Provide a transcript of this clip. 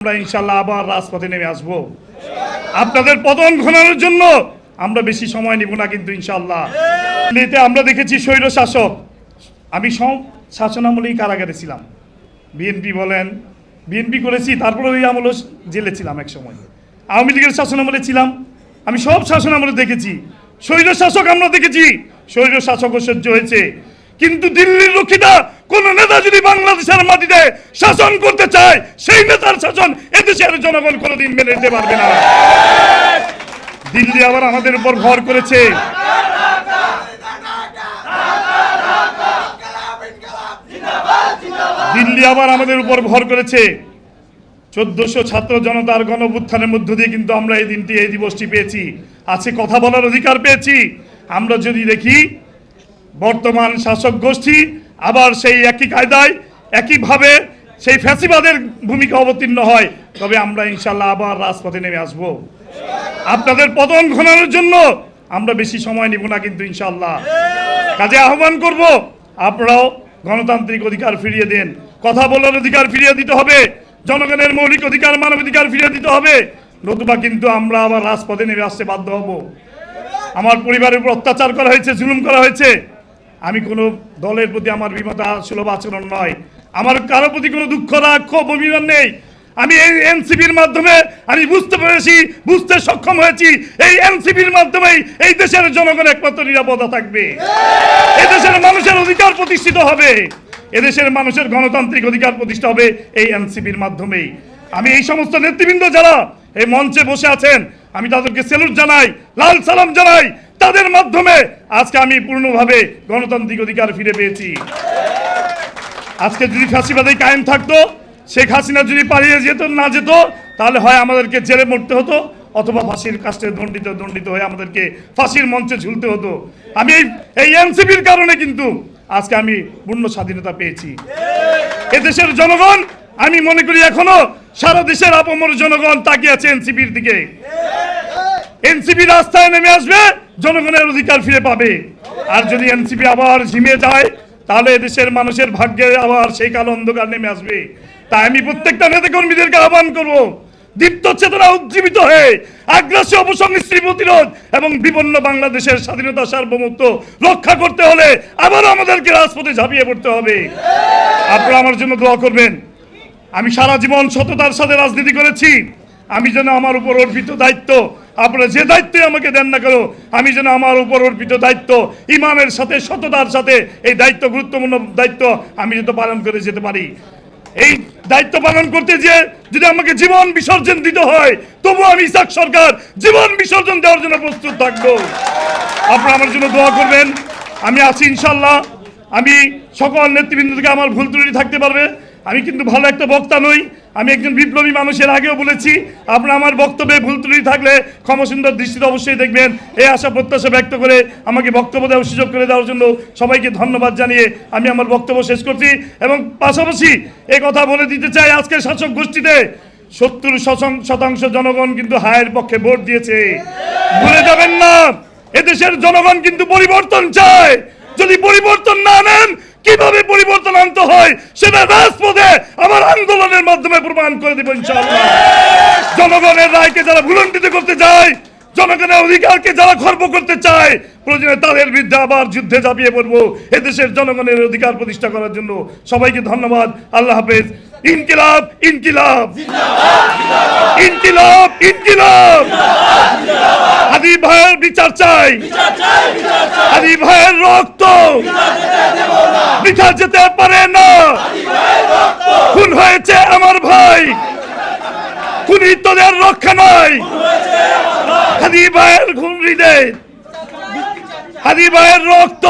আমরা ইনশাআল্লাহ আবার রাজপথে নেমে আসব। আপনাদের পতন ঘটানোর জন্য আমরা বেশি সময় নিব না, কিন্তু ইনশাআল্লাহ। দিল্লিতে আমরা দেখেছি স্বৈর শাসক, আমি সব শাসনামলেই কারাগারে ছিলাম। বিএনপি বলেন, বিএনপি করেছি, তারপরে ওই আমলে জেলে ছিলাম এক সময়। আওয়ামী লীগের শাসনামলে ছিলাম, আমি সব শাসনামলে দেখেছি। স্বৈর শাসক আমরা দেখেছি, স্বৈর শাসকও সহ্য হয়েছে। কিন্তু দিল্লির রক্ষিতা কোন নেতা যদি বাংলাদেশের মাটিতে শাসন করতে চায়, সেই নেতার শাসন এদেশের জনগণ কোনোদিন মেনে নিতে পারবে না। দিল্লি আবার আমাদের উপর ভর করেছে। দিল্লি আবার আমাদের উপর ভর করেছে 1400 ছাত্র জনতার গণঅভ্যুত্থানের মধ্য দিয়ে কিন্তু আমরা এই দিনটি, এই দিবসটি পেয়েছি। আছে কথা বলার অধিকার পেয়েছি। আমরা যদি দেখি বর্তমান শাসক গোষ্ঠী আবার সেই একই কায়দায় একইভাবে সেই ফ্যাসিবাদের ভূমিকা অবতীর্ণ হয়, তবে আমরা ইনশাআল্লাহ আবার রাজপথে নেমে আসব। আপনাদের পতন ঘটানোর জন্য আমরা বেশি সময় নিব না, কিন্তু ইনশাআল্লাহ। কাজে আহ্বান করব, আপনারাও গণতান্ত্রিক অধিকার ফিরিয়ে দেন, কথা বলার অধিকার ফিরিয়ে দিতে হবে, জনগণের মৌলিক অধিকার মানবাধিকার ফিরিয়ে দিতে হবে, নতুবা কিন্তু আমরা আবার রাজপথে নেমে আসতে বাধ্য হব। আমার পরিবারের উপর অত্যাচার করা হয়েছে, জুলুম করা হয়েছে। আমি কোনো দলের প্রতি আমার বিমতা সুলভ আচরণ নয়, আমার কারো প্রতি কোনো দুঃখ রাগ ক্ষোভ অভিমান নেই। আমি এই এনসিপির মাধ্যমে আমি বুঝতে সক্ষম হয়েছি, এই এনসিপির মাধ্যমেই এই দেশের জনগণ একমাত্র নিরাপদা থাকবে, এদেশের মানুষের অধিকার প্রতিষ্ঠিত হবে, এদেশের মানুষের গণতান্ত্রিক অধিকার প্রতিষ্ঠা হবে এই এনসিপির মাধ্যমেই। আমি এই সমস্ত নেতৃবৃন্দ যারা এই মঞ্চে বসে আছেন, আমি তাদেরকে স্যালুট জানাই, লাল সালাম জানাই। তাদের মাধ্যমে আজকে আমি পূর্ণভাবে গণতান্ত্রিক অধিকার ফিরে পেয়েছি। আজকে যদি ফ্যাসিবাদী কায়েম থাকতো, শেখ হাসিনা যদি পালিয়ে না যেত, তাহলে হয় আমাদেরকে জেলে মরতে হতো, অথবা ফাঁসির কাস্টে দণ্ডিত হয়ে আমাদেরকে ফাঁসির মঞ্চে ঝুলতে হতো। আমি এই এনসিপির কারণে কিন্তু আজকে আমি পূর্ণ স্বাধীনতা পেয়েছি। এদেশের জনগণ, আমি মনে করি এখনো সারা দেশের আপামর জনগণ তাকিয়ে আছে এনসিপির দিকে। এনসিপি রাস্তায় নেমে আসবে, জনগণের অধিকার ফিরে পাবে। আর যদি এনসিপি আবার ঝিমিয়ে যায়, তাহলে এদেশের মানুষের ভাগ্যে আবার সেই কালো অন্ধকার নেমে আসবে। তাই আমি প্রত্যেকটা নেতাকর্মীদেরকে আহ্বান করব, দীপ্ত চেতনা উজ্জীবিত হয়ে আগ্রাসী অপসংস্কৃতি প্রতিরোধ এবং বিপন্ন বাংলাদেশের স্বাধীনতা সার্বভৌমত্ব রক্ষা করতে হলে আবার আমাদেরকে রাজপথে ঝাঁপিয়ে পড়তে হবে। আপনারা আমার জন্য দোয়া করবেন। আমি সারা জীবন সততার সাথে রাজনীতি করেছি। আমি যেন আমার উপর অর্পিত দায়িত্ব, আপনারা যে দায়িত্বই আমাকে দেন না কেন, আমি যেন আমার উপর অর্পিত দায়িত্ব ইমানের সাথে, সততার সাথে এই দায়িত্ব, গুরুত্বপূর্ণ দায়িত্ব আমি যাতে পালন করে যেতে পারি। এই দায়িত্ব পালন করতে যে যদি আমাকে জীবন বিসর্জন দিতে হয়, তবু আমি ইসাক সরকার জীবন বিসর্জন দেওয়ার জন্য প্রস্তুত থাকবো। আপনারা আমার জন্য দোয়া করবেন। আমি আছি ইনশাল্লাহ। আমি সকল নেতৃবৃন্দকে, আমার ভুল ত্রুটি থাকতে পারবে, আমি কিন্তু ভালো একটা বক্তা নই, আমি একজন বিপ্লবী মানুষের আগেও বলেছি। আপনারা আমার বক্তব্যে ভুল ত্রুটি থাকলে ক্ষমাসুন্দর দৃষ্টিতে অবশ্যই দেখবেন। এই আশা প্রত্যাশা ব্যক্ত করে আমাকে বক্তব্য দেওয়ার সুযোগ করে দেওয়ার জন্য সবাইকে ধন্যবাদ জানিয়ে আমি আমার বক্তব্য শেষ করছি। এবং পাশাপাশি এই কথা বলে দিতে চাই, আজকের শাসক গোষ্ঠীতে 70% জনগণ কিন্তু হায়ের পক্ষে ভোট দিয়েছে, ভুলে যাবেন না। এদেশের জনগণ কিন্তু পরিবর্তন চায়। যদি পরিবর্তন না আনেন, কিভাবে পরিবর্তন আনতে হয় সেটা রাজপথে আমার আন্দোলনের মাধ্যমে প্রমাণ করে দেব ইনশাআল্লাহ। জনগণের রায়কে যারা ভুলণ্ঠিত করতে চায়, জনগণের অধিকারকে যারা খর্ব করতে চায়, প্রয়োজনে তাদের বিরুদ্ধে আবার যুদ্ধে ঝাঁপিয়ে পড়বো এদেশের জনগণের অধিকার প্রতিষ্ঠা করার জন্য। সবাইকে ধন্যবাদ। আল্লাহ হাফেজ। ইনকিলাব ইনকিলাব ইনকিলাব ইনকিলাব। হাদি ভাইয়ের বিচার চাই, হাদি ভাইয়ের রক্ত বৃথা যেতে পারে না। খুন হয়েছে আমার ভাই, খুনি তোদের রক্ষা নাই। হাদি ভাইয়ের খুন হৃদয়, হাদি ভাইয়ের রক্ত।